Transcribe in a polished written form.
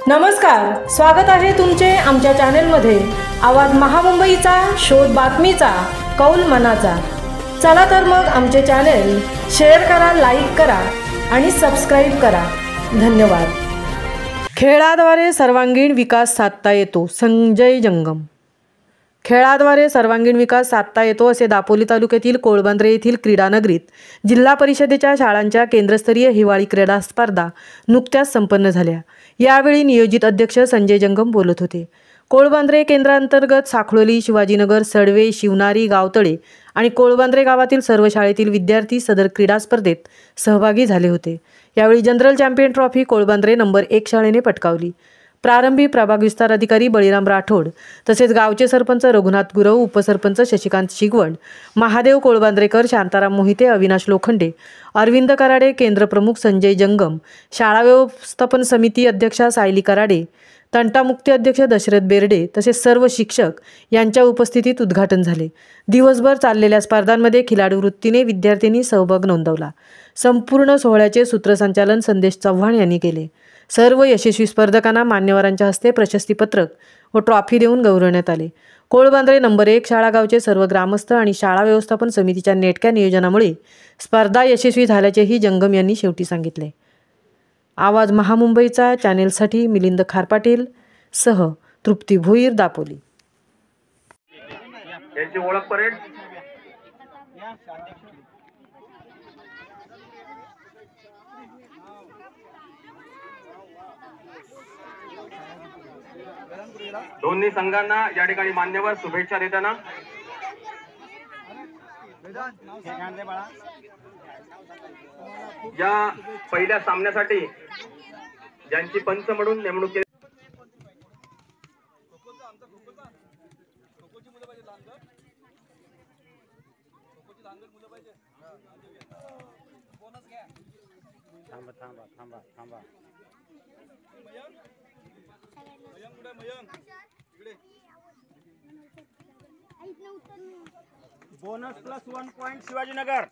नमस्कार, स्वागत आहे तुमचे आमच्या चॅनलमध्ये। आवाज महामुंबईचा, शोध बातमीचा, कौल मनाचा। चला तर मग आमचे चॅनल शेअर करा, लाईक करा आणि सबस्क्राइब करा। धन्यवाद। खेळाद्वारे सर्वांगीण विकास साधता येतो, संजय जंगम। खेळाद्वारे सर्वांगीण विकास साधता येतो असे दापोली तालुक्यातील कोळबांद्रे येथील क्रीडानगरीत जिल्हा परिषदेच्या शाळांच्या केंद्रस्तरीय हिवाळी क्रीडा स्पर्धा नुकत्याच संपन्न झाल्या। यावेळी नियोजित अध्यक्ष संजय जंगम बोलत होते। कोळबांद्रे केंद्रांतर्गत साखळोली, शिवाजीनगर, सडवे, शिवनारी, गावतळे आणि कोळबांद्रे गावातील सर्व शाळेतील विद्यार्थी सदर क्रीडा स्पर्धेत सहभागी झाले होते। यावेळी जनरल चॅम्पियन ट्रॉफी कोळबांद्रे नंबर 1 शाळेने पटकावली। प्रारंभी प्रभाग विस्तार अधिकारी बळीराम राठोड तसेच गावचे सरपंच रघुनाथ गुरव, उपसरपंच शशिकांत शिगवण, महादेव कोळबांद्रेकर, शांताराम मोहिते, अविनाश लोखंडे, अरविंद कराडे, केंद्रप्रमुख संजय जंगम, शाळा व्यवस्थापन समिती अध्यक्षा सायली कराडे, तंटामुक्ती अध्यक्ष दशरथ बेर्डे तसेच सर्व शिक्षक यांच्या उपस्थितीत उद्घाटन झाले। दिवसभर चाललेल्या स्पर्धांमध्ये खिलाडू वृत्तीने विद्यार्थ्यांनी सहभाग नोंदवला। संपूर्ण सोहळ्याचे सूत्रसंचालन संदेश चव्हाण यांनी केले। सर्व यशस्वी स्पर्धकांना मान्यवरांच्या हस्ते प्रशस्तीपत्रक व ट्रॉफी देऊन गौरवण्यात आले। कोळबांद्रे नंबर 1 शाळा गावचे सर्व ग्रामस्थ आणि शाळा व्यवस्थापन समितीच्या नेटक्या नियोजनामुळे स्पर्धा यशस्वी झाल्याचेही जंगम यांनी शेवटी सांगितले। आवाज महामुंबईचा चॅनेलसाठी मिलिंद खारपाटील सह तृप्ती भोईर, दापोली। यांची ओळख परेड दोन्ही संघांना या ठिकाणी मान्यवर शुभेच्छा देताना या पहिल्या सामन्यासाठी ज्यांची पंच म्हणून नेमणूक केली बोनस +1 पॉइंट शिवाजीनगर।